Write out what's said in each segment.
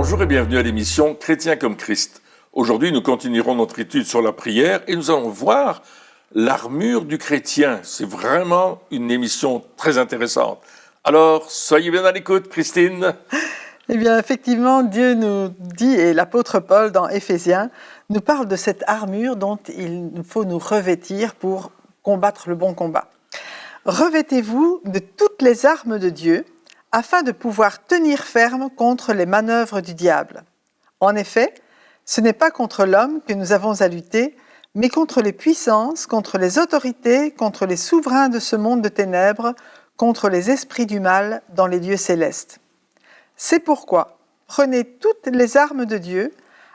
Bonjour et bienvenue à l'émission Chrétien comme Christ. Aujourd'hui, nous continuerons notre étude sur la prière et nous allons voir l'armure du chrétien. C'est vraiment une émission très intéressante. Alors, soyez bien à l'écoute, Christine. Eh bien, effectivement, Dieu nous dit, et l'apôtre Paul dans Éphésiens nous parle de cette armure dont il faut nous revêtir pour combattre le bon combat. Revêtez-vous de toutes les armes de Dieu afin de pouvoir tenir ferme contre les manœuvres du diable. En effet, ce n'est pas contre l'homme que nous avons à lutter, mais contre les puissances, contre les autorités, contre les souverains de ce monde de ténèbres, contre les esprits du mal dans les lieux célestes. C'est pourquoi prenez toutes les armes de Dieu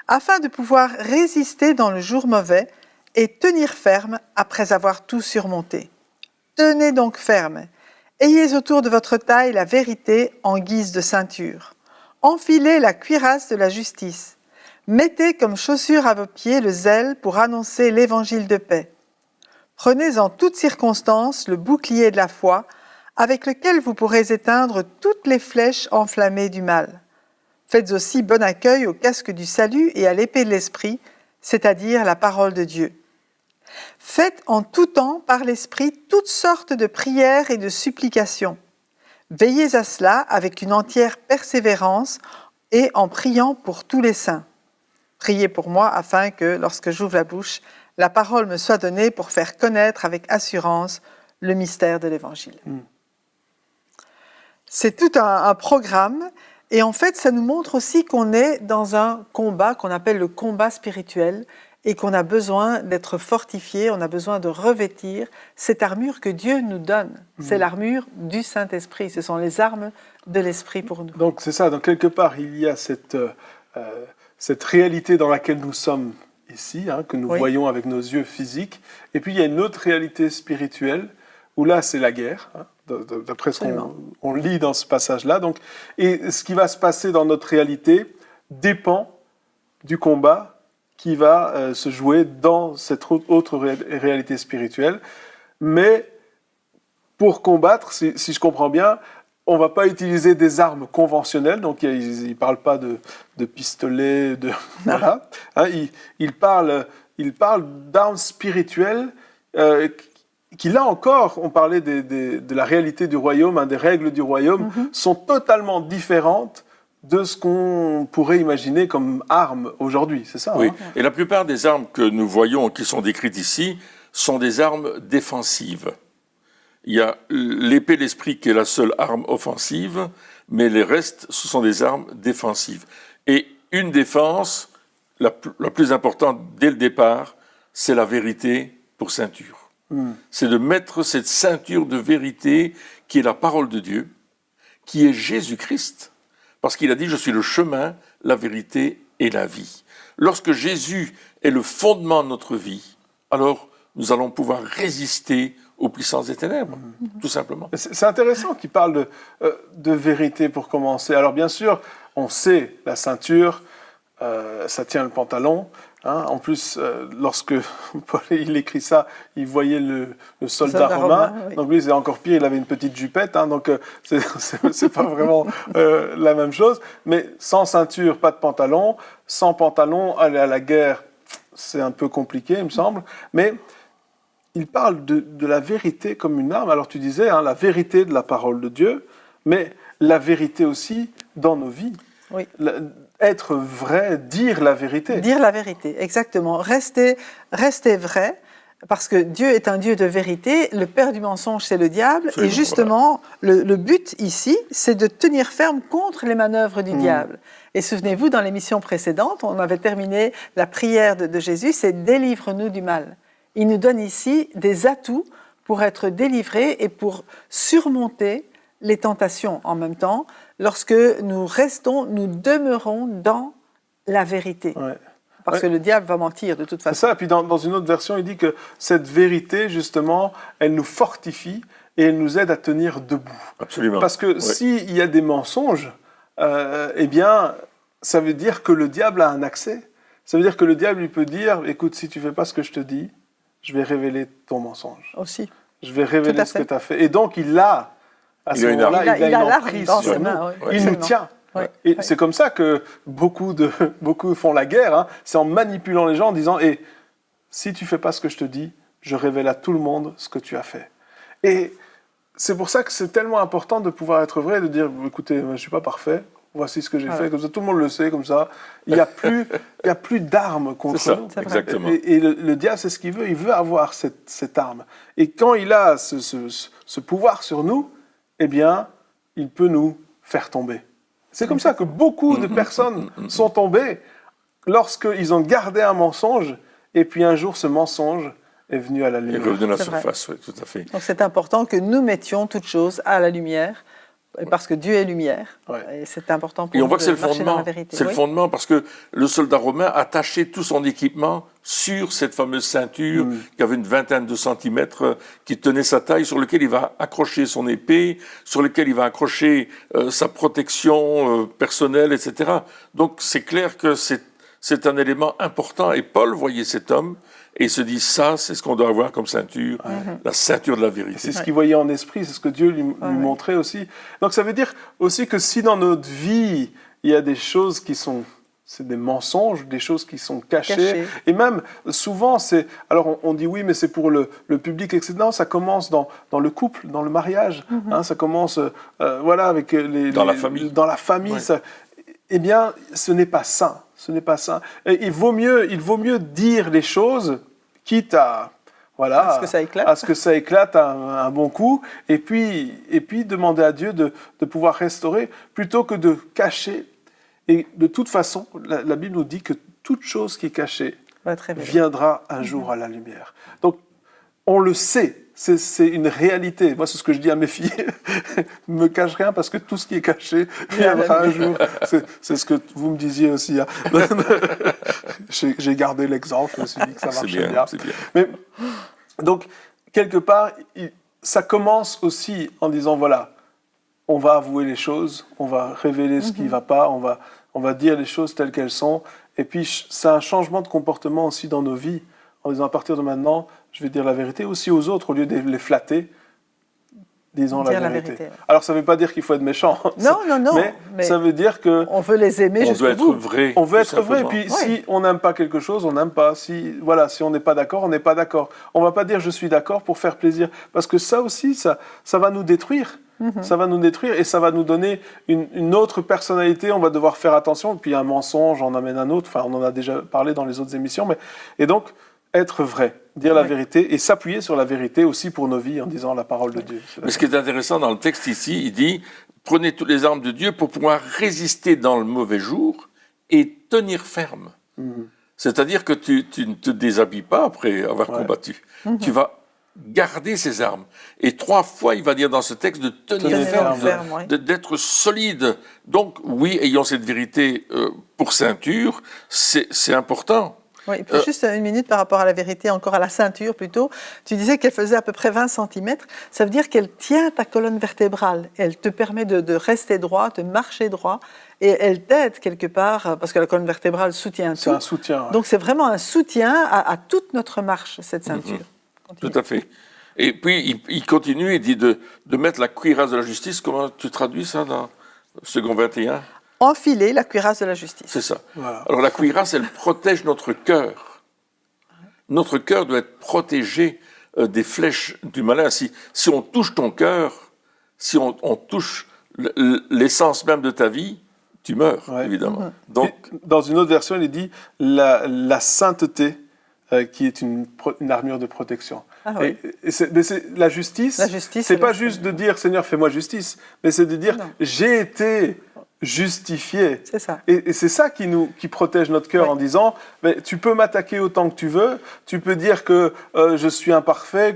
afin de pouvoir résister dans le jour mauvais et tenir ferme après avoir tout surmonté. Tenez donc ferme. Ayez autour de votre taille la vérité en guise de ceinture. Enfilez la cuirasse de la justice. Mettez comme chaussure à vos pieds le zèle pour annoncer l'évangile de paix. Prenez en toutes circonstances le bouclier de la foi avec lequel vous pourrez éteindre toutes les flèches enflammées du mal. Faites aussi bon accueil au casque du salut et à l'épée de l'esprit, c'est-à-dire la parole de Dieu. Faites en tout temps par l'Esprit toutes sortes de prières et de supplications. Veillez à cela avec une entière persévérance et en priant pour tous les saints. Priez pour moi afin que, lorsque j'ouvre la bouche, la parole me soit donnée pour faire connaître avec assurance le mystère de l'Évangile. C'est tout un programme et en fait, ça nous montre aussi qu'on est dans un combat qu'on appelle le combat spirituel et qu'on a besoin d'être fortifié, on a besoin de revêtir cette armure que Dieu nous donne. C'est l'armure du Saint-Esprit, ce sont les armes de l'Esprit pour nous. Donc c'est ça, donc quelque part il y a cette réalité dans laquelle nous sommes ici, que nous voyons avec nos yeux physiques, et puis il y a une autre réalité spirituelle, où là c'est la guerre, d'après ce qu'on lit dans ce passage-là. Donc, et ce qui va se passer dans notre réalité dépend du combat qui va se jouer dans cette autre réalité spirituelle. Mais pour combattre, si je comprends bien, on ne va pas utiliser des armes conventionnelles. Donc il ne parle pas de pistolet, voilà. Il parle d'armes spirituelles qui, là encore, on parlait de la réalité du royaume, des règles du royaume, sont totalement différentes de ce qu'on pourrait imaginer comme armes aujourd'hui, c'est ça? Oui, et la plupart des armes que nous voyons, qui sont décrites ici, sont des armes défensives. Il y a l'épée de l'esprit qui est la seule arme offensive, mais les restes, ce sont des armes défensives. Et une défense, la plus importante dès le départ, c'est la vérité pour ceinture. C'est de mettre cette ceinture de vérité qui est la parole de Dieu, qui est Jésus-Christ. Parce qu'il a dit « Je suis le chemin, la vérité et la vie ». Lorsque Jésus est le fondement de notre vie, alors nous allons pouvoir résister aux puissances des ténèbres, tout simplement. C'est intéressant qu'il parle de vérité pour commencer. Alors bien sûr, on sait la ceinture, ça tient le pantalon. En plus, lorsque Paul il écrit ça, il voyait le soldat romain. Oui. Donc lui, c'est encore pire, il avait une petite jupette. Donc c'est pas vraiment la même chose. Mais sans ceinture, pas de pantalon. Sans pantalon, aller à la guerre, c'est un peu compliqué, il me semble. Mais il parle de la vérité comme une arme. Alors tu disais, la vérité de la parole de Dieu, mais la vérité aussi dans nos vies. Oui. Être vrai, dire la vérité. Dire la vérité, exactement. Rester vrai, parce que Dieu est un Dieu de vérité. Le père du mensonge, c'est le diable. Absolument, et justement, voilà. le but ici, c'est de tenir ferme contre les manœuvres du diable. Et souvenez-vous, dans l'émission précédente, on avait terminé la prière de Jésus, c'est « Délivre-nous du mal ». Il nous donne ici des atouts pour être délivrés et pour surmonter les tentations en même temps, lorsque nous demeurons dans la vérité. Ouais. Parce que le diable va mentir de toute façon. C'est ça, et puis dans une autre version, il dit que cette vérité, justement, elle nous fortifie et elle nous aide à tenir debout. Absolument. Parce que s'il y a des mensonges, eh bien, ça veut dire que le diable a un accès. Ça veut dire que le diable, il peut dire, écoute, si tu ne fais pas ce que je te dis, je vais révéler ton mensonge. Aussi. Je vais révéler ce que tu as fait. Et donc, il a... À ce moment-là, il a une emprise sur nous. Il nous tient. Ouais. Et c'est comme ça que beaucoup font la guerre, hein. C'est en manipulant les gens, en disant si tu fais pas ce que je te dis, je révèle à tout le monde ce que tu as fait. Et c'est pour ça que c'est tellement important de pouvoir être vrai, de dire écoutez, je suis pas parfait, voici ce que j'ai fait, comme ça tout le monde le sait, comme ça. Il y a plus d'armes contre ça, nous. exactement. Et le diable, c'est ce qu'il veut, il veut avoir cette arme. Et quand il a ce pouvoir sur nous, eh bien, il peut nous faire tomber. C'est comme ça que beaucoup de personnes sont tombées lorsqu'ils ont gardé un mensonge, et puis un jour, ce mensonge est venu à la lumière. Il est revenu à la C'est surface, oui, tout à fait. Donc c'est important que nous mettions toutes choses à la lumière, parce que Dieu est lumière. Ouais. Et c'est important pour Et on nous voit que c'est de le marcher dans la fondement. vérité. C'est le Oui. fondement parce que le soldat romain attachait tout son équipement sur cette fameuse ceinture qui avait une vingtaine de centimètres, qui tenait sa taille, sur lequel il va accrocher son épée, sur lequel il va accrocher sa protection personnelle, etc. Donc c'est clair que c'est un élément important. Et Paul voyait cet homme et il se dit ça, c'est ce qu'on doit avoir comme ceinture, la ceinture de la vérité. C'est ce qu'il voyait en esprit, c'est ce que Dieu lui montrait aussi. Donc ça veut dire aussi que si dans notre vie, il y a des choses qui sont... C'est des mensonges, des choses qui sont cachées. Et même, souvent, c'est... Alors, on dit oui, mais c'est pour le public, etc. Non, ça commence dans le couple, dans le mariage. Hein, ça commence, avec Dans la famille. Dans la famille. Ouais. Ça, eh bien, ce n'est pas sain. Ce n'est pas sain. Et il vaut mieux dire les choses, quitte à... Voilà, à ce que ça éclate. À ce que ça éclate un bon coup. Et puis demander à Dieu de pouvoir restaurer, plutôt que de cacher. Et de toute façon, la Bible nous dit que toute chose qui est cachée viendra un jour à la lumière. Donc, on le sait, c'est une réalité. Moi, c'est ce que je dis à mes filles. Ne me cache rien parce que tout ce qui est caché viendra un jour. C'est ce que vous me disiez aussi. Hein. J'ai gardé l'exemple, je me suis dit que ça marchait bien. C'est bien. Mais, donc, quelque part, ça commence aussi en disant, voilà, on va avouer les choses, on va révéler ce qui ne va pas, on va dire les choses telles qu'elles sont. Et puis, c'est un changement de comportement aussi dans nos vies, en disant à partir de maintenant, je vais dire la vérité aussi aux autres, au lieu de les flatter, disons la vérité. Alors, ça ne veut pas dire qu'il faut être méchant. Non. Mais ça veut dire que... On veut les aimer jusqu'au bout. On doit être vrai. On veut être vrai. Et puis, si on n'aime pas quelque chose, on n'aime pas. Si on n'est pas d'accord, on n'est pas d'accord. On ne va pas dire je suis d'accord pour faire plaisir. Parce que ça aussi, ça va nous détruire. Ça va nous détruire et ça va nous donner une autre personnalité. On va devoir faire attention. Et puis un mensonge en amène un autre. Enfin, on en a déjà parlé dans les autres émissions. Et donc, être vrai, dire la vérité et s'appuyer sur la vérité aussi pour nos vies en disant la parole de Dieu. Mais ce qui est intéressant dans le texte ici, il dit « Prenez toutes les armes de Dieu pour pouvoir résister dans le mauvais jour et tenir ferme. C'est-à-dire que tu ne te déshabilles pas après avoir combattu. Tu vas garder ces armes. Et 3 fois, il va dire dans ce texte de tenir ferme, d'être solide. Donc, oui, ayant cette vérité pour ceinture, c'est important. Oui, et puis juste une minute par rapport à la vérité, encore à la ceinture plutôt. Tu disais qu'elle faisait à peu près 20 cm. Ça veut dire qu'elle tient ta colonne vertébrale. Elle te permet de rester droit, de marcher droit. Et elle t'aide quelque part, parce que la colonne vertébrale soutient tout. C'est un soutien. Ouais. Donc c'est vraiment un soutien à toute notre marche, cette ceinture. Tout à fait. Et puis, il continue et dit de mettre la cuirasse de la justice. Comment tu traduis ça dans Second 21 ? Enfiler la cuirasse de la justice. C'est ça. Voilà. Alors la cuirasse, elle protège notre cœur. Notre cœur doit être protégé des flèches du malin. Si on touche ton cœur, si on touche l'essence même de ta vie, tu meurs, évidemment. Donc, dans une autre version, il dit la sainteté qui est une armure de protection. Oui. Mais c'est la justice, c'est pas juste de dire Seigneur, fais-moi justice, mais c'est de dire j'ai été justifié. C'est ça. Et c'est ça qui protège notre cœur en disant mais tu peux m'attaquer autant que tu veux, tu peux dire que je suis imparfait,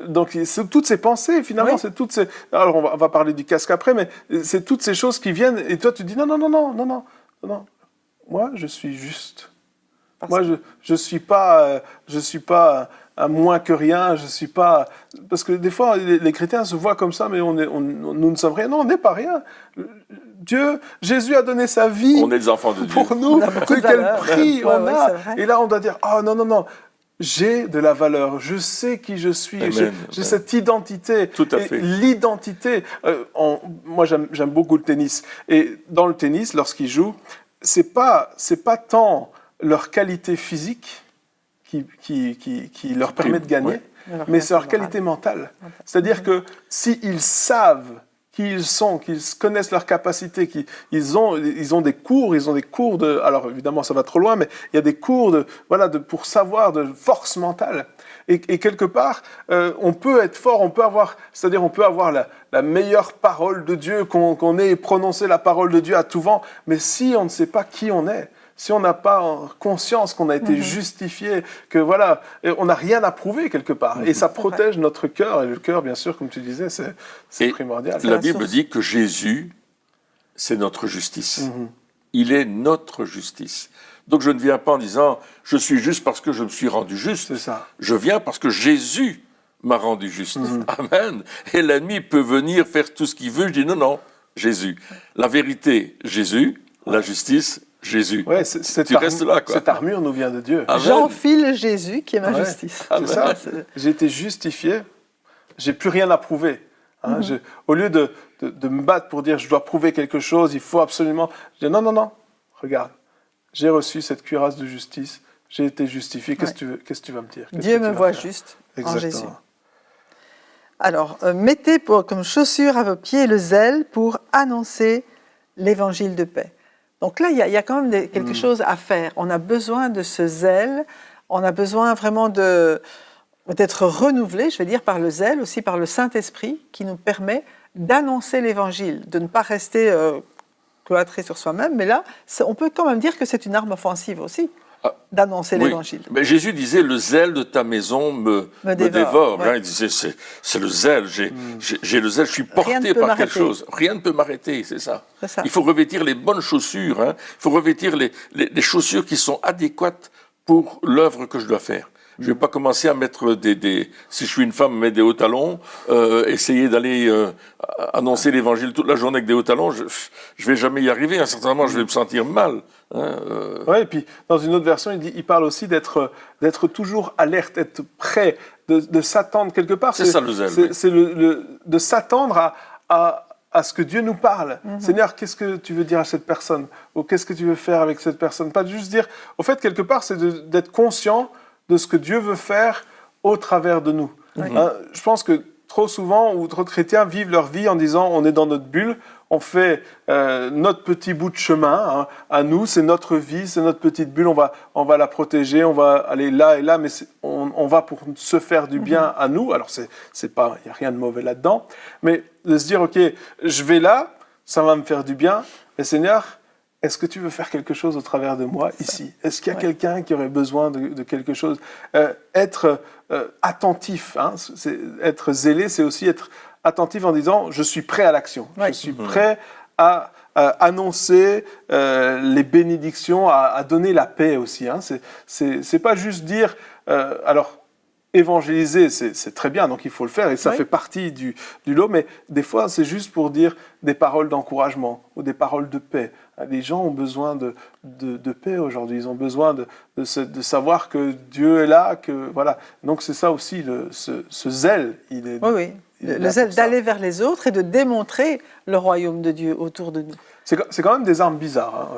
donc c'est toutes ces pensées finalement, c'est toutes ces. Alors on va parler du casque après, mais c'est toutes ces choses qui viennent et toi tu dis non. Moi je suis juste. Moi je suis pas un moins que rien, je suis pas... Parce que des fois, les chrétiens se voient comme ça, mais nous ne sommes rien. Non, on n'est pas rien. Jésus a donné sa vie on est des enfants de Dieu. pour nous. Quel prix on a. Et là, on doit dire, non. j'ai de la valeur, je sais qui je suis, Amen. j'ai cette identité. Tout à Et fait. l'identité, moi j'aime beaucoup le tennis. Et dans le tennis, lorsqu'ils jouent, c'est pas tant leur qualité physique qui leur permet de gagner, Ouais. mais c'est leur qualité mentale. C'est-à-dire que s'ils savent qui ils sont, qu'ils connaissent leurs capacités, qu'ils ont des cours, de, alors évidemment ça va trop loin, mais il y a des cours pour savoir de force mentale. Et quelque part, on peut être fort, on peut avoir la meilleure parole de Dieu, qu'on ait prononcé la parole de Dieu à tout vent, mais si on ne sait pas qui on est, si on n'a pas conscience qu'on a été justifié, que voilà, on n'a rien à prouver quelque part. Et ça protège notre cœur. Et le cœur, bien sûr, comme tu disais, c'est primordial. La Bible dit que Jésus, c'est notre justice. Il est notre justice. Donc je ne viens pas en disant « je suis juste parce que je me suis rendu juste ». C'est ça. Je viens parce que Jésus m'a rendu juste. Amen. Et l'ennemi peut venir faire tout ce qu'il veut. Je dis non, Jésus. La vérité, Jésus. La justice, Jésus. Ouais, tu restes là, quoi. Cette armure nous vient de Dieu. Amen. J'enfile Jésus qui est ma justice. C'est ça. J'ai été justifié. J'ai plus rien à prouver. Au lieu de me battre pour dire je dois prouver quelque chose, il faut absolument. Je dis non. Regarde, j'ai reçu cette cuirasse de justice. J'ai été justifié. Qu'est-ce que tu vas me dire? Dieu me voit juste en Jésus. Exactement. Alors, mettez comme chaussure à vos pieds le zèle pour annoncer l'évangile de paix. Donc là, il y a quand même quelque chose à faire. On a besoin de ce zèle, on a besoin vraiment d'être renouvelé, je vais dire, par le zèle, aussi par le Saint-Esprit, qui nous permet d'annoncer l'évangile, de ne pas rester cloîtré sur soi-même. Mais là, on peut quand même dire que c'est une arme offensive aussi, d'annoncer l'évangile. Mais Jésus disait, le zèle de ta maison me dévore. Ouais. Il disait, c'est le zèle, j'ai le zèle, je suis porté par quelque chose. Rien ne peut m'arrêter, c'est ça. Il faut revêtir les bonnes chaussures, il faut revêtir les chaussures qui sont adéquates pour l'œuvre que je dois faire. Je ne vais pas commencer à mettre si je suis une femme, mettre des hauts talons, essayer d'aller annoncer l'évangile toute la journée avec des hauts talons, je ne vais jamais y arriver. Certainement, je vais me sentir mal. Ouais, et puis, dans une autre version, il parle aussi d'être toujours alerte, d'être prêt, de s'attendre quelque part. C'est ça le zèle. C'est de s'attendre à ce que Dieu nous parle. Seigneur, qu'est-ce que tu veux dire à cette personne? Ou qu'est-ce que tu veux faire avec cette personne? Pas juste dire... Au fait, quelque part, c'est d'être conscient de ce que Dieu veut faire au travers de nous. Je pense que trop souvent, ou trop de chrétiens vivent leur vie en disant on est dans notre bulle, on fait notre petit bout de chemin à nous, c'est notre vie, c'est notre petite bulle, on va la protéger, on va aller là et là, mais on va pour se faire du bien à nous. Alors il n'y a rien de mauvais là-dedans, mais de se dire ok, je vais là, ça va me faire du bien, mais Seigneur, est-ce que tu veux faire quelque chose au travers de moi ici? Est-ce qu'il y a quelqu'un qui aurait besoin de quelque chose? Être attentif, être zélé, c'est aussi être attentif en disant « je suis prêt à l'action, je suis prêt à annoncer les bénédictions, à donner la paix aussi. » C'est pas juste dire alors évangéliser, c'est très bien, donc il faut le faire, et ça fait partie du lot, mais des fois, c'est juste pour dire des paroles d'encouragement ou des paroles de paix. Les gens ont besoin de paix aujourd'hui, ils ont besoin de savoir que Dieu est là, que voilà. Donc c'est ça aussi, ce zèle, il est... Oui. Le zèle d'aller vers les autres et de démontrer le royaume de Dieu autour de nous. C'est quand même des armes bizarres.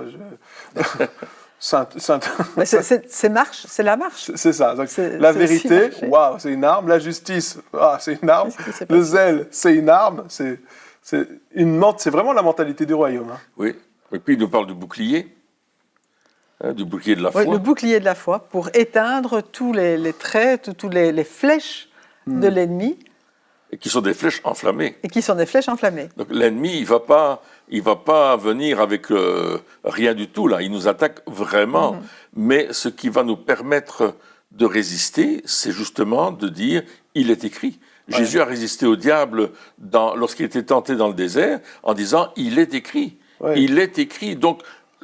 Mais c'est la marche. C'est ça. Donc, la vérité, waouh, c'est une arme. La justice, c'est une arme. Le zèle, c'est une arme. C'est vraiment la mentalité du royaume. Oui. Et puis il nous parle du bouclier de la foi. Oui, le bouclier de la foi pour éteindre tous les traits, toutes les flèches de l'ennemi. Et qui sont des flèches enflammées. Donc l'ennemi, il va pas venir avec rien du tout là. Il nous attaque vraiment. Mais ce qui va nous permettre de résister, c'est justement de dire, il est écrit. Jésus a résisté au diable lorsqu'il était tenté dans le désert en disant, il est écrit. Il est écrit. Donc,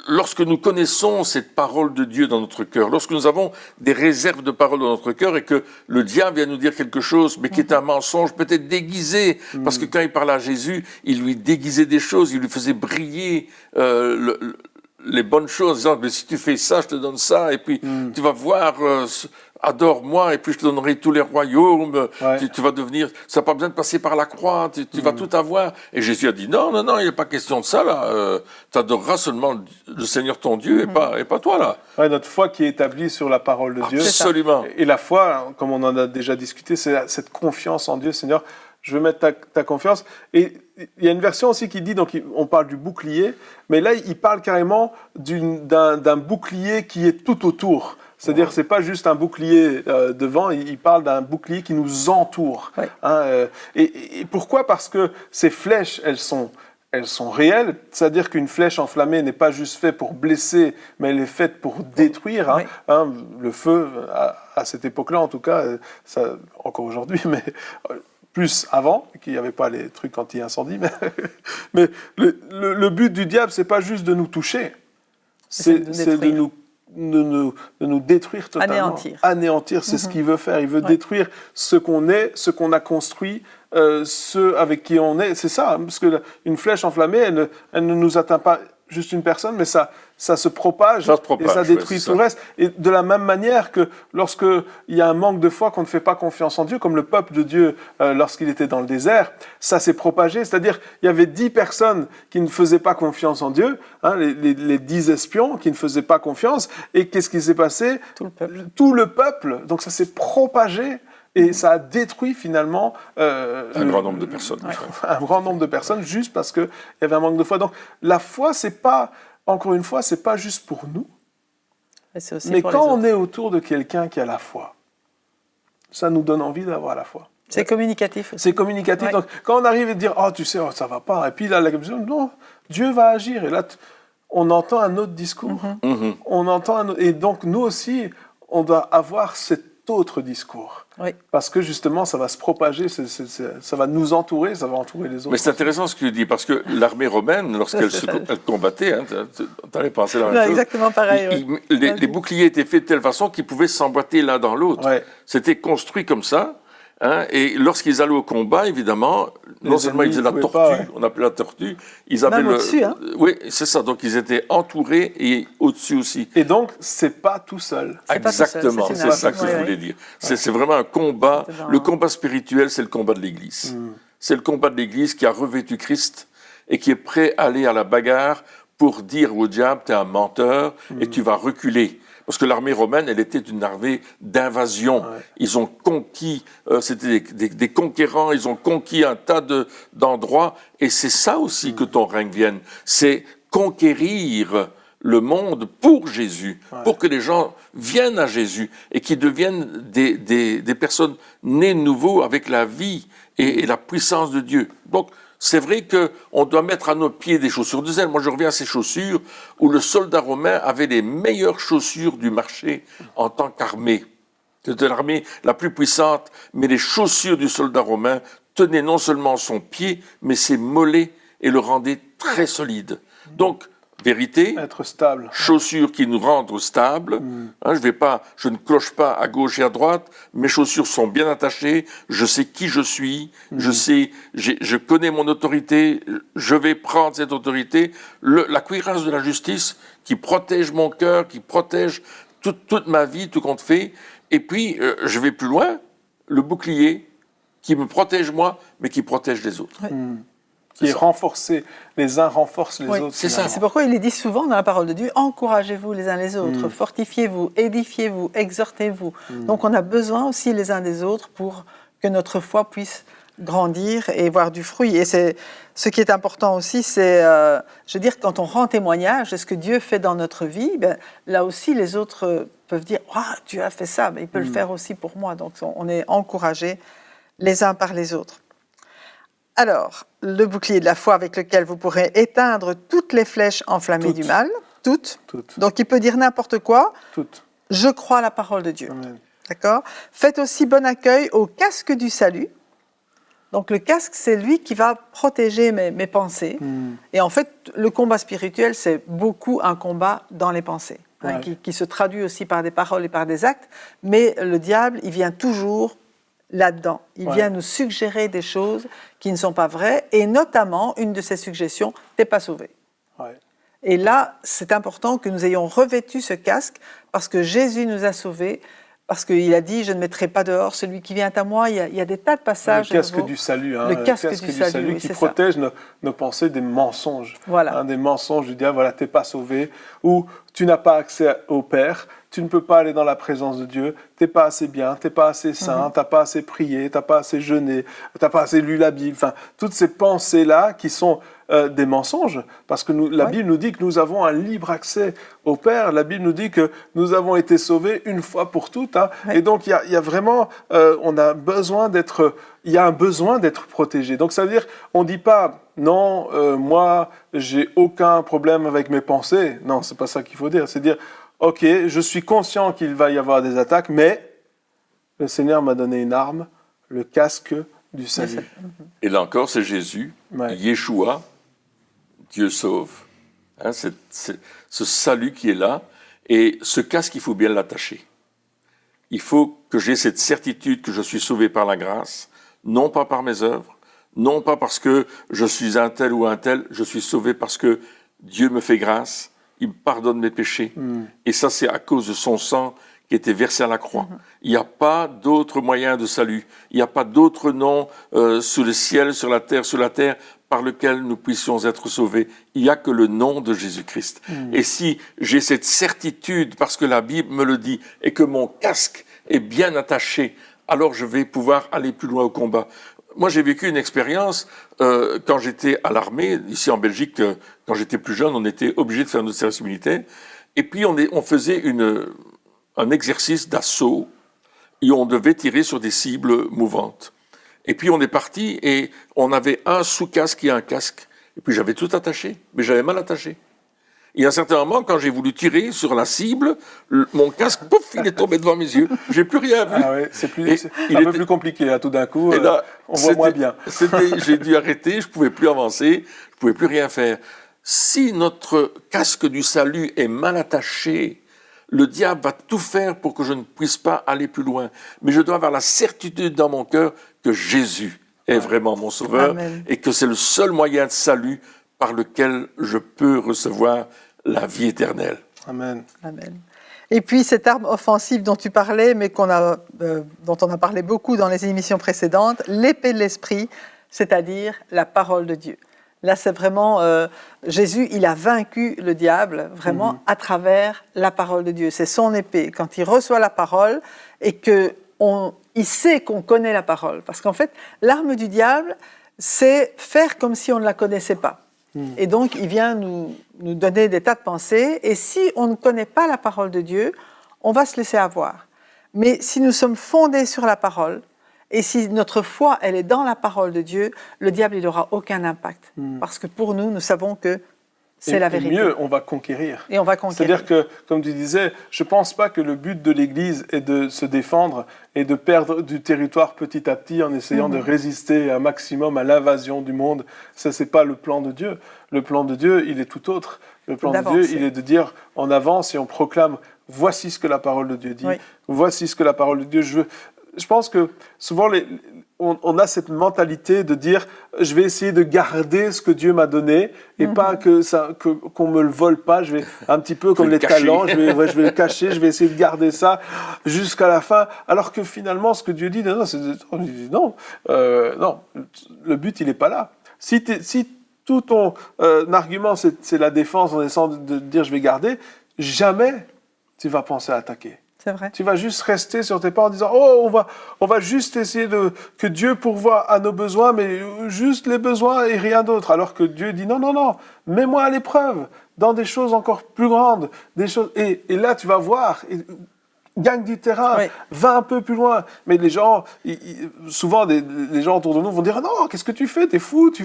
lorsque nous connaissons cette parole de Dieu dans notre cœur, lorsque nous avons des réserves de parole dans notre cœur et que le diable vient nous dire quelque chose, mais qui est un mensonge, peut-être déguisé, parce que quand il parlait à Jésus, il lui déguisait des choses, il lui faisait briller les bonnes choses, disant, mais si tu fais ça, je te donne ça, et puis tu vas voir, adore-moi, et puis je te donnerai tous les royaumes, tu vas devenir, ça n'a pas besoin de passer par la croix, tu vas tout avoir. Et Jésus a dit, non, il n'est pas question de ça, là, tu adoreras seulement le Seigneur ton Dieu, et pas toi, là. Ouais, notre foi qui est établie sur la parole de Dieu. Absolument. Et la foi, comme on en a déjà discuté, c'est cette confiance en Dieu, Seigneur, je veux mettre ta confiance. Et il y a une version aussi qui dit, donc on parle du bouclier, mais là, il parle carrément d'un bouclier qui est tout autour. C'est-à-dire que ce n'est pas juste un bouclier devant, il parle d'un bouclier qui nous entoure. Ouais. Et pourquoi ? Parce que ces flèches, elles sont réelles, c'est-à-dire qu'une flèche enflammée n'est pas juste faite pour blesser, mais elle est faite pour détruire. Oui. Le feu, à cette époque-là en tout cas, ça, encore aujourd'hui, mais plus avant, qu'il n'y avait pas les trucs anti-incendie. Mais le but du diable, c'est pas juste de nous toucher, c'est de nous détruire totalement. Anéantir, c'est ce qu'il veut faire. Il veut détruire ce qu'on est, ce qu'on a construit, ceux avec qui on est. C'est ça, parce qu'une flèche enflammée, elle ne nous atteint pas juste une personne, mais ça se propage et ça détruit tout le reste. Et de la même manière que lorsqu'il y a un manque de foi, qu'on ne fait pas confiance en Dieu, comme le peuple de Dieu lorsqu'il était dans le désert, ça s'est propagé. C'est-à-dire il y avait 10 personnes qui ne faisaient pas confiance en Dieu, les 10 espions qui ne faisaient pas confiance. Et qu'est-ce qui s'est passé ? Tout le peuple. Donc ça s'est propagé. Et ça a détruit finalement un grand nombre de personnes. Un grand nombre de personnes juste parce qu'il y avait un manque de foi. Donc la foi, c'est pas, encore une fois, c'est pas juste pour nous. Mais quand on est autour de quelqu'un qui a la foi, ça nous donne envie d'avoir la foi. C'est communicatif aussi. C'est communicatif. Donc quand on arrive et dire, oh tu sais, ça va pas, et puis là, non, Dieu va agir. Et là, on entend un autre discours. On entend et donc nous aussi, on doit avoir cet autre discours. Parce que justement, ça va se propager, ça va nous entourer, ça va entourer les autres. Mais c'est intéressant ce que tu dis, parce que l'armée romaine, lorsqu'elle elle combattait, tu allais penser la même chose. Exactement pareil. Les boucliers étaient faits de telle façon qu'ils pouvaient s'emboîter l'un dans l'autre. C'était construit comme ça. Et lorsqu'ils allaient au combat, évidemment, non seulement ils faisaient la tortue, on appelait la tortue, ils avaient au-dessus, Oui, c'est ça. Donc ils étaient entourés et au-dessus aussi. Et donc c'est pas tout seul. Exactement, c'est ça que je voulais dire. C'est vraiment un combat. Le combat spirituel, c'est le combat de l'Église. C'est le combat de l'Église qui a revêtu Christ et qui est prêt à aller à la bagarre pour dire au diable, t'es un menteur et tu vas reculer. Parce que l'armée romaine, elle était une armée d'invasion. Ils ont conquis, c'était des conquérants, ils ont conquis un tas d'endroits. Et c'est ça aussi que ton règne vienne. C'est conquérir le monde pour Jésus, pour que les gens viennent à Jésus et qu'ils deviennent des personnes nées de nouveau avec la vie et la puissance de Dieu. Donc, c'est vrai qu'on doit mettre à nos pieds des chaussures de zèle. Moi, je reviens à ces chaussures où le soldat romain avait les meilleures chaussures du marché en tant qu'armée. C'était l'armée la plus puissante, mais les chaussures du soldat romain tenaient non seulement son pied, mais ses mollets et le rendaient très solide. Donc, vérité, être stable. Chaussures qui nous rendent stables. Je ne cloche pas à gauche et à droite. Mes chaussures sont bien attachées. Je sais qui je suis. Je connais mon autorité. Je vais prendre cette autorité. La cuirasse de la justice qui protège mon cœur, qui protège toute ma vie, tout compte fait. Et puis, je vais plus loin. Le bouclier qui me protège moi, mais qui protège les autres. Qui est renforcé. Les uns renforcent les autres. C'est ça. C'est pourquoi il est dit souvent dans la parole de Dieu, encouragez-vous les uns les autres, fortifiez-vous, édifiez-vous, exhortez-vous. Donc on a besoin aussi les uns des autres pour que notre foi puisse grandir et voir du fruit. Et c'est ce qui est important aussi, c'est, je veux dire, quand on rend témoignage de ce que Dieu fait dans notre vie, là aussi les autres peuvent dire, tu as fait ça, mais il peut le faire aussi pour moi. Donc on est encouragés les uns par les autres. Alors, le bouclier de la foi avec lequel vous pourrez éteindre toutes les flèches enflammées du mal, toutes. Donc il peut dire n'importe quoi. Toutes. Je crois à la parole de Dieu. Amen. D'accord ? Faites aussi bon accueil au casque du salut. Donc le casque, c'est lui qui va protéger mes pensées. Et en fait, le combat spirituel, c'est beaucoup un combat dans les pensées, qui se traduit aussi par des paroles et par des actes. Mais le diable, il vient toujours là-dedans. Il vient nous suggérer des choses qui ne sont pas vraies, et notamment, une de ces suggestions, t'es pas sauvé. Et là, c'est important que nous ayons revêtu ce casque parce que Jésus nous a sauvés, parce qu'il a dit « Je ne mettrai pas dehors celui qui vient à moi ». Il y a des tas de passages. Le casque du salut, le casque du salut, oui, qui protège nos pensées des mensonges. Voilà. Des mensonges du diable, voilà, tu n'es pas sauvé, ou tu n'as pas accès au Père, tu ne peux pas aller dans la présence de Dieu, tu n'es pas assez bien, tu n'es pas assez saint, tu n'as pas assez prié, tu n'as pas assez jeûné, tu n'as pas assez lu la Bible. Enfin, toutes ces pensées-là qui sont des mensonges, parce que la Bible nous dit que nous avons un libre accès au Père. La Bible nous dit que nous avons été sauvés une fois pour toutes. Hein. Et donc, il y a vraiment, on a besoin d'être, il y a un besoin d'être protégé. Donc, ça veut dire, on ne dit pas, non, moi, j'ai aucun problème avec mes pensées. Non, c'est pas ça qu'il faut dire. C'est dire, ok, je suis conscient qu'il va y avoir des attaques, mais le Seigneur m'a donné une arme, le casque du salut. Et là encore, c'est Jésus, Yeshua, Dieu sauve. Hein, c'est ce salut qui est là. Et ce casque, il faut bien l'attacher. Il faut que j'ai cette certitude que je suis sauvé par la grâce, non pas par mes œuvres, non pas parce que je suis un tel ou un tel, je suis sauvé parce que Dieu me fait grâce, il me pardonne mes péchés. Et ça, c'est à cause de son sang qui était versé à la croix. Il n'y a pas d'autre moyen de salut. Il n'y a pas d'autre nom sous le ciel, sur la terre, par lequel nous puissions être sauvés. Il n'y a que le nom de Jésus-Christ. Et si j'ai cette certitude, parce que la Bible me le dit, et que mon casque est bien attaché, alors je vais pouvoir aller plus loin au combat. Moi, j'ai vécu une expérience quand j'étais à l'armée, ici en Belgique, quand j'étais plus jeune, on était obligé de faire notre service militaire. Et puis, on faisait un exercice d'assaut et on devait tirer sur des cibles mouvantes. Et puis, on est parti et on avait un sous-casque et un casque. Et puis, j'avais tout attaché, mais j'avais mal attaché. Et à un certain moment, quand j'ai voulu tirer sur la cible, mon casque, pouf, il est tombé devant mes yeux. J'ai plus rien vu. Ah ouais, c'est un peu plus compliqué, là, tout d'un coup. Et là, on voit moins bien. J'ai dû arrêter, je pouvais plus avancer, je pouvais plus rien faire. Si notre casque du salut est mal attaché, le diable va tout faire pour que je ne puisse pas aller plus loin. Mais je dois avoir la certitude dans mon cœur que Jésus est vraiment mon sauveur. Amen. Et que c'est le seul moyen de salut par lequel je peux recevoir la vie éternelle. Amen. Amen. Et puis cette arme offensive dont tu parlais, mais dont on a parlé beaucoup dans les émissions précédentes, l'épée de l'esprit, c'est-à-dire la parole de Dieu. Là, c'est vraiment Jésus, il a vaincu le diable vraiment à travers la parole de Dieu. C'est son épée. Quand il reçoit la parole et qu'il sait qu'on connaît la parole. Parce qu'en fait, l'arme du diable, c'est faire comme si on ne la connaissait pas. Et donc, il vient nous donner des tas de pensées. Et si on ne connaît pas la parole de Dieu, on va se laisser avoir. Mais si nous sommes fondés sur la parole, et si notre foi, elle est dans la parole de Dieu, le diable, il n'aura aucun impact. Parce que pour nous, nous savons que c'est la vérité. Et mieux, on va conquérir. Et on va conquérir. C'est-à-dire que, comme tu disais, je ne pense pas que le but de l'Église est de se défendre et de perdre du territoire petit à petit en essayant de résister un maximum à l'invasion du monde. Ça, ce n'est pas le plan de Dieu. Le plan de Dieu, il est tout autre. Le plan de Dieu, il est de dire, on avance et on proclame, voici ce que la parole de Dieu dit. Oui. Voici ce que la parole de Dieu... Je pense que souvent, on a cette mentalité de dire je vais essayer de garder ce que Dieu m'a donné et pas qu'on me le vole pas. Je vais un petit peu comme les talents, je vais le cacher, je vais essayer de garder ça jusqu'à la fin. Alors que finalement, ce que Dieu dit, non, le but il est pas là. Si tout ton argument c'est la défense en essayant de dire je vais garder, jamais tu vas penser à attaquer. C'est vrai. Tu vas juste rester sur tes pas en disant « Oh, on va juste essayer que Dieu pourvoie à nos besoins, mais juste les besoins et rien d'autre. » Alors que Dieu dit « Non, mets-moi à l'épreuve dans des choses encore plus grandes. » Et là, tu vas voir, gagne du terrain, va un peu plus loin. Mais les gens, souvent, les gens autour de nous vont dire « Non, qu'est-ce que tu fais? T'es fou, tu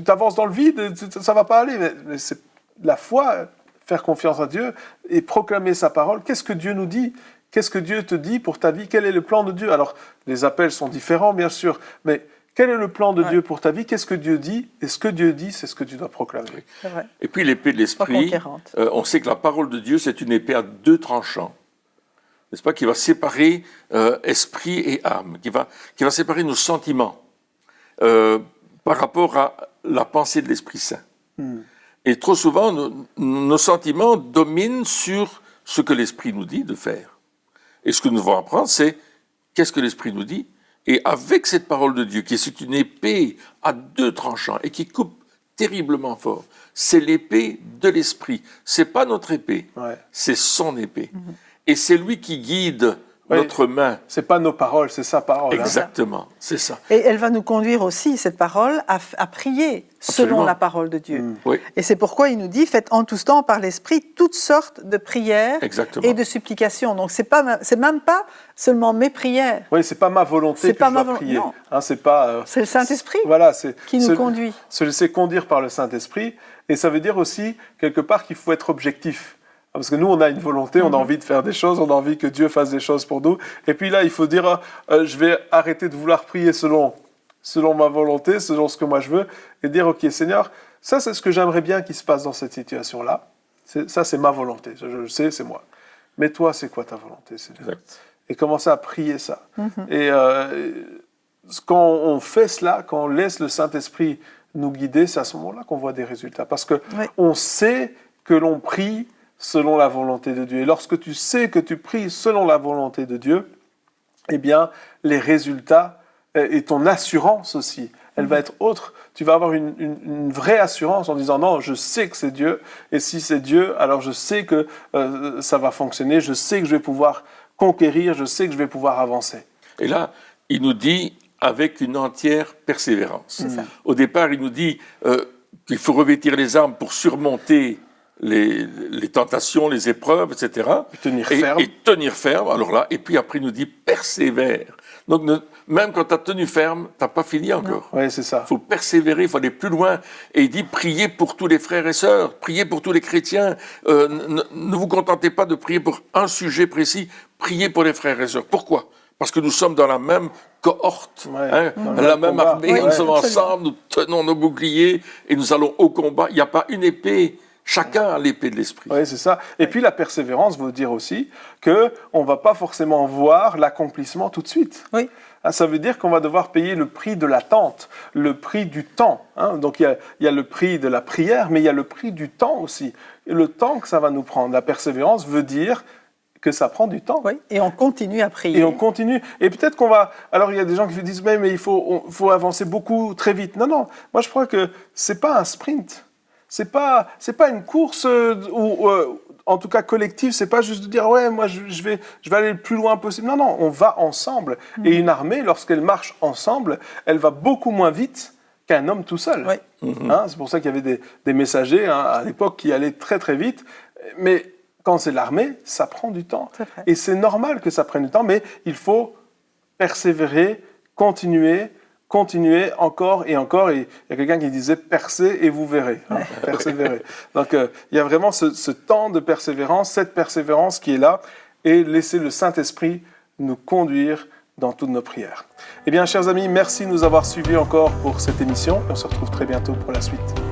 t'avances dans le vide, ça va pas aller. » Mais c'est la foi... Faire confiance à Dieu et proclamer sa parole. Qu'est-ce que Dieu nous dit? Qu'est-ce que Dieu te dit pour ta vie? Quel est le plan de Dieu? Alors, les appels sont différents, bien sûr, mais quel est le plan de Dieu pour ta vie? Qu'est-ce que Dieu dit? Et ce que Dieu dit, c'est ce que tu dois proclamer. C'est vrai. Et puis l'épée de l'esprit, on sait que la parole de Dieu, c'est une épée à deux tranchants. N'est-ce pas? Qui va séparer esprit et âme, qui va séparer nos sentiments par rapport à la pensée de l'Esprit Saint. Et trop souvent, nos sentiments dominent sur ce que l'Esprit nous dit de faire. Et ce que nous devons apprendre, c'est qu'est-ce que l'Esprit nous dit. Et avec cette parole de Dieu, qui est une épée à deux tranchants et qui coupe terriblement fort, c'est l'épée de l'Esprit. C'est pas notre épée, c'est son épée. Et c'est lui qui guide notre main. C'est pas nos paroles, c'est sa parole. Exactement, c'est ça. Et elle va nous conduire aussi, cette parole, à prier selon Absolument. la parole de Dieu. Oui. Et c'est pourquoi il nous dit, faites en tout temps par l'Esprit toutes sortes de prières Exactement. et de supplications. Donc c'est même pas seulement mes prières. Oui, c'est pas ma volonté que je dois prier. Non. C'est pas. C'est le Saint-Esprit qui nous conduit. Se laisser conduire par le Saint-Esprit. Et ça veut dire aussi, quelque part, qu'il faut être objectif. Parce que nous, on a une volonté, on a envie de faire des choses, on a envie que Dieu fasse des choses pour nous. Et puis là, il faut dire, je vais arrêter de vouloir prier selon ma volonté, selon ce que moi je veux, et dire, OK, Seigneur, ça c'est ce que j'aimerais bien qu'il se passe dans cette situation-là. Ça, c'est ma volonté, je le sais, c'est moi. Mais toi, c'est quoi ta volonté, Seigneur ? Exact. Et commencer à prier ça. Et quand on fait cela, quand on laisse le Saint-Esprit nous guider, c'est à ce moment-là qu'on voit des résultats. Parce qu'on sait que l'on prie selon la volonté de Dieu. Et lorsque tu sais que tu pries selon la volonté de Dieu, eh bien, les résultats et ton assurance aussi, elle va être autre. Tu vas avoir une vraie assurance en disant non, je sais que c'est Dieu, et si c'est Dieu, alors je sais que ça va fonctionner, je sais que je vais pouvoir conquérir, je sais que je vais pouvoir avancer. Et là, il nous dit avec une entière persévérance. Au départ, il nous dit qu'il faut revêtir les armes pour surmonter les tentations, les épreuves, etc. Et tenir ferme. Et tenir ferme, alors là, et puis après il nous dit persévère. Donc même quand tu as tenu ferme, tu n'as pas fini encore. Oui, c'est ça. Il faut persévérer, il faut aller plus loin. Et il dit priez pour tous les frères et sœurs, priez pour tous les chrétiens. Ne vous contentez pas de prier pour un sujet précis, priez pour les frères et sœurs. Pourquoi ? Parce que nous sommes dans la même cohorte, la même armée, nous sommes ensemble, nous tenons nos boucliers et nous allons au combat. Il n'y a pas une épée. Chacun a l'épée de l'esprit. Oui, c'est ça. Et puis la persévérance veut dire aussi qu'on ne va pas forcément voir l'accomplissement tout de suite. Oui. Ça veut dire qu'on va devoir payer le prix de l'attente, le prix du temps. Donc il y a le prix de la prière, mais il y a le prix du temps aussi. Et le temps que ça va nous prendre. La persévérance veut dire que ça prend du temps. Oui, et on continue à prier. Et on continue. Et peut-être qu'on va... Alors il y a des gens qui disent, mais il faut avancer beaucoup, très vite. Non, non. Moi je crois que ce n'est pas un sprint. C'est pas une course en tout cas collective, c'est pas juste de dire ouais moi je vais aller le plus loin possible. Non non, on va ensemble. Et une armée, lorsqu'elle marche ensemble, elle va beaucoup moins vite qu'un homme tout seul. Oui. C'est pour ça qu'il y avait des messagers à l'époque qui allaient très très vite. Mais quand c'est l'armée, ça prend du temps. Et c'est normal que ça prenne du temps, mais il faut persévérer, continuer encore et encore. Et il y a quelqu'un qui disait « percez et vous verrez ». Persévérer. Donc, il y a vraiment ce temps de persévérance, cette persévérance qui est là, et laisser le Saint-Esprit nous conduire dans toutes nos prières. Eh bien, chers amis, merci de nous avoir suivis encore pour cette émission. On se retrouve très bientôt pour la suite.